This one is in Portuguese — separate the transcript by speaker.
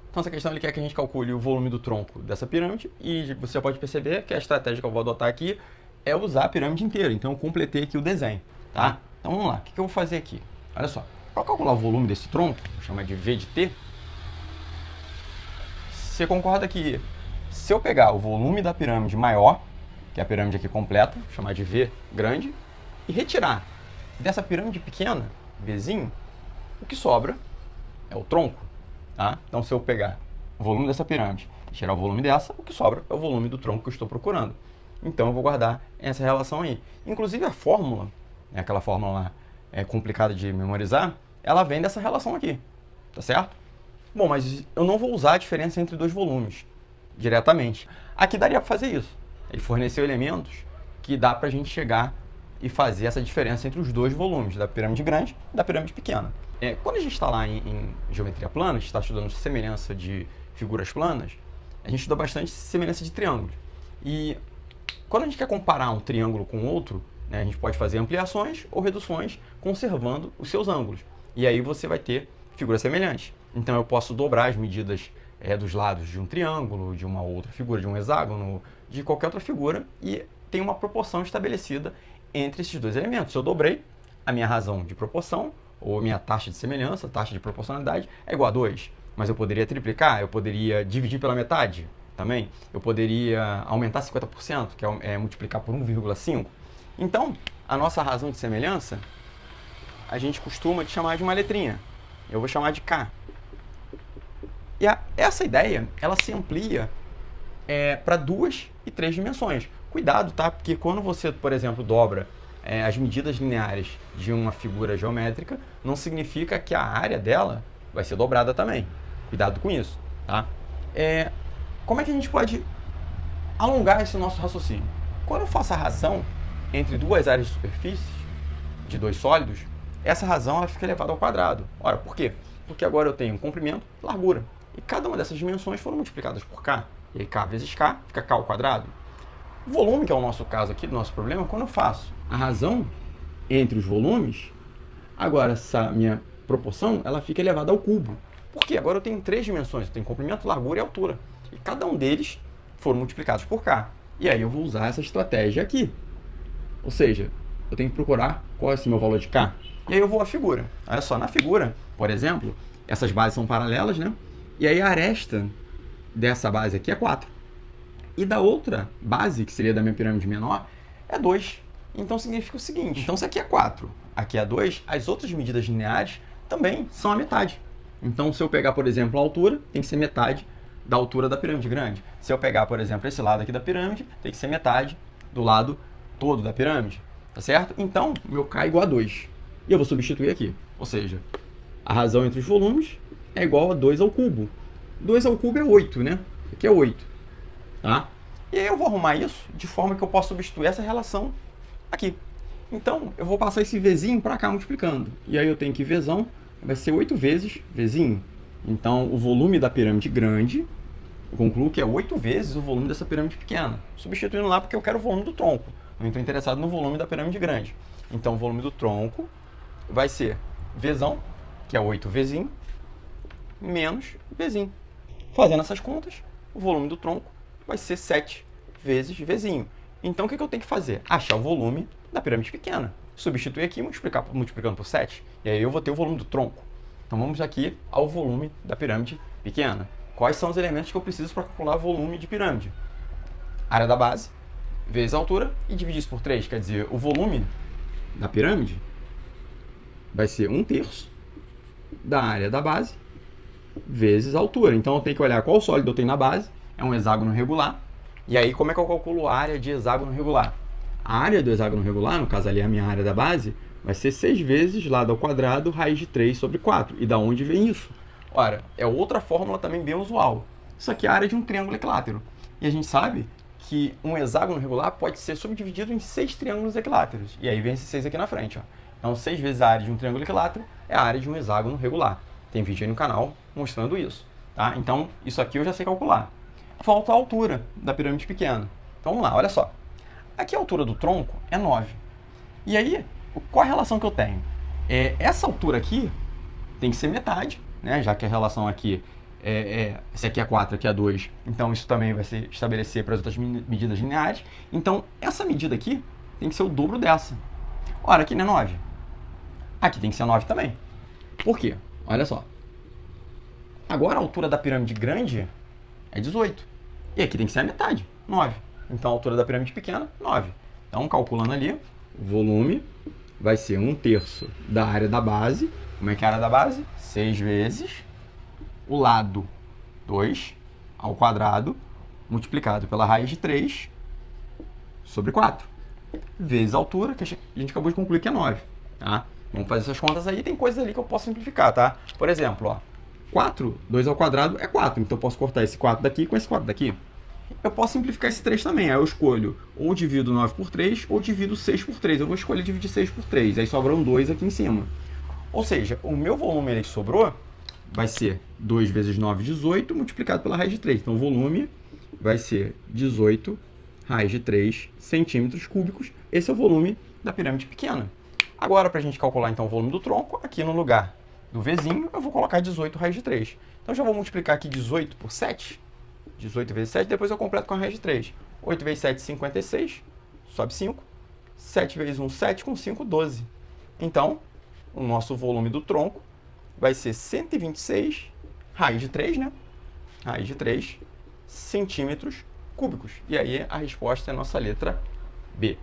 Speaker 1: Então essa questão ele quer que a gente calcule o volume do tronco dessa pirâmide e você pode perceber que a estratégia que eu vou adotar aqui é usar a pirâmide inteira. Então eu completei aqui o desenho, tá? Então vamos lá, o que eu vou fazer aqui? Olha só, para calcular o volume desse tronco, vou chamar de V de T, você concorda que se eu pegar o volume da pirâmide maior, que é a pirâmide aqui completa, vou chamar de V grande, e retirar dessa pirâmide pequena, Vzinho, o que sobra é o tronco, tá? Então se eu pegar o volume dessa pirâmide e tirar o volume dessa, o que sobra é o volume do tronco que eu estou procurando. Então eu vou guardar essa relação aí. Inclusive a fórmula, aquela fórmula lá complicada de memorizar, ela vem dessa relação aqui, tá certo? Bom, mas eu não vou usar a diferença entre dois volumes diretamente. Aqui daria para fazer isso. Ele forneceu elementos que dá para a gente chegar e fazer essa diferença entre os dois volumes, da pirâmide grande e da pirâmide pequena. Quando a gente está lá em geometria plana, a gente está estudando semelhança de figuras planas, a gente estuda bastante semelhança de triângulos. E quando a gente quer comparar um triângulo com outro, a gente pode fazer ampliações ou reduções conservando os seus ângulos. E aí você vai ter figuras semelhantes. Então eu posso dobrar as medidas dos lados de um triângulo, de uma outra figura, de um hexágono, de qualquer outra figura, e tem uma proporção estabelecida entre esses dois elementos. Se eu dobrei, a minha razão de proporção, ou a minha taxa de semelhança, taxa de proporcionalidade, é igual a 2. Mas eu poderia triplicar, eu poderia dividir pela metade também, eu poderia aumentar 50%, que é multiplicar por 1,5. Então, a nossa razão de semelhança, a gente costuma chamar de uma letrinha. Eu vou chamar de K. E essa ideia, ela se amplia para 2 e 3 dimensões. Cuidado, tá? Porque quando você, por exemplo, dobra as medidas lineares de uma figura geométrica, não significa que a área dela vai ser dobrada também. Cuidado com isso, tá? Como é que a gente pode alongar esse nosso raciocínio? Quando eu faço a razão entre duas áreas de superfície, de dois sólidos, essa razão ela fica elevada ao quadrado. Ora, por quê? Porque agora eu tenho comprimento e largura. E cada uma dessas dimensões foram multiplicadas por K. E aí K vezes K fica K ao quadrado. O volume, que é o nosso caso aqui, do nosso problema, quando eu faço a razão entre os volumes, agora essa minha proporção ela fica elevada ao cubo. Por quê? Agora eu tenho 3 dimensões, eu tenho comprimento, largura e altura. E cada um deles foram multiplicados por K. E aí eu vou usar essa estratégia aqui. Ou seja, eu tenho que procurar qual é esse meu valor de K. E aí eu vou à figura. Olha só, na figura, por exemplo, essas bases são paralelas, né? E aí a aresta dessa base aqui é 4. E da outra base, que seria da minha pirâmide menor, é 2. Então significa o seguinte, então se aqui é 4, aqui é 2, as outras medidas lineares também são a metade. Então se eu pegar, por exemplo, a altura, tem que ser metade da altura da pirâmide grande. Se eu pegar, por exemplo, esse lado aqui da pirâmide, tem que ser metade do lado todo da pirâmide, tá certo? Então, meu K é igual a 2. E eu vou substituir aqui. Ou seja, a razão entre os volumes é igual a 2 ao cubo. 2 ao cubo é 8, né? Aqui é 8. Tá? E aí eu vou arrumar isso de forma que eu possa substituir essa relação aqui. Então, eu vou passar esse Vzinho para cá multiplicando. E aí eu tenho que Vzão vai ser 8 vezes Vzinho. Então, o volume da pirâmide grande, eu concluo que é 8 vezes o volume dessa pirâmide pequena. Substituindo lá porque eu quero o volume do tronco. Não estou interessado no volume da pirâmide grande. Então, o volume do tronco vai ser Vzão, que é 8 Vzinho, menos Vzinho. Fazendo essas contas, o volume do tronco vai ser 7 vezes Vzinho. Então, o que eu tenho que fazer? Achar o volume da pirâmide pequena. Substituir aqui multiplicando por 7. E aí eu vou ter o volume do tronco. Então, vamos aqui ao volume da pirâmide pequena. Quais são os elementos que eu preciso para calcular o volume de pirâmide? Área da base, vezes a altura, e dividir isso por 3. Quer dizer, o volume da pirâmide vai ser 1/3 da área da base vezes a altura. Então, eu tenho que olhar qual sólido eu tenho na base. É um hexágono regular. E aí, como é que eu calculo a área de hexágono regular? A área do hexágono regular, no caso ali a minha área da base, vai ser 6 vezes lado ao quadrado, raiz de 3 sobre 4. E da onde vem isso? Ora, é outra fórmula também bem usual. Isso aqui é a área de um triângulo equilátero. E a gente sabe que um hexágono regular pode ser subdividido em 6 triângulos equiláteros. E aí vem esses 6 aqui na frente. Ó. Então, 6 vezes a área de um triângulo equilátero é a área de um hexágono regular. Tem vídeo aí no canal mostrando isso. Tá? Então, isso aqui eu já sei calcular. Falta a altura da pirâmide pequena. Então, vamos lá, olha só. Aqui a altura do tronco é 9. E aí, qual a relação que eu tenho? Essa altura aqui tem que ser metade, né? Já que a relação aqui esse aqui é 4, aqui é 2. Então isso também vai se estabelecer para as outras medidas lineares. Então essa medida aqui tem que ser o dobro dessa. Ora, aqui não é 9. Aqui tem que ser 9 também. Por quê? Olha só. Agora a altura da pirâmide grande é 18. E aqui tem que ser a metade, 9. Então a altura da pirâmide pequena, 9. Então calculando ali, o volume vai ser 1/3 da área da base. Como é que é a área da base? 6 vezes o lado 2 ao quadrado multiplicado pela raiz de 3 sobre 4. Vezes a altura, que a gente acabou de concluir que é 9. Tá? Vamos fazer essas contas aí. Tem coisas ali que eu posso simplificar, tá? Por exemplo, ó, 4, 2 ao quadrado é 4. Então eu posso cortar esse 4 daqui com esse 4 daqui. Eu posso simplificar esse 3 também. Aí eu escolho ou divido 9 por 3 ou divido 6 por 3. Eu vou escolher dividir 6 por 3. Aí sobra um 2 aqui em cima. Ou seja, o meu volume ali que sobrou vai ser 2 vezes 9, 18, multiplicado pela raiz de 3. Então o volume vai ser 18 raiz de 3 centímetros cúbicos. Esse é o volume da pirâmide pequena. Agora, para a gente calcular então o volume do tronco, aqui no lugar do Vzinho, eu vou colocar 18 raiz de 3. Então já vou multiplicar aqui 18 por 7. 18 vezes 7, depois eu completo com a raiz de 3. 8 vezes 7, 56. Sobe 5. 7 vezes 1, 7. Com 5, 12. Então, o nosso volume do tronco vai ser 126 raiz de 3, né? Raiz de 3 centímetros cúbicos. E aí a resposta é a nossa letra B.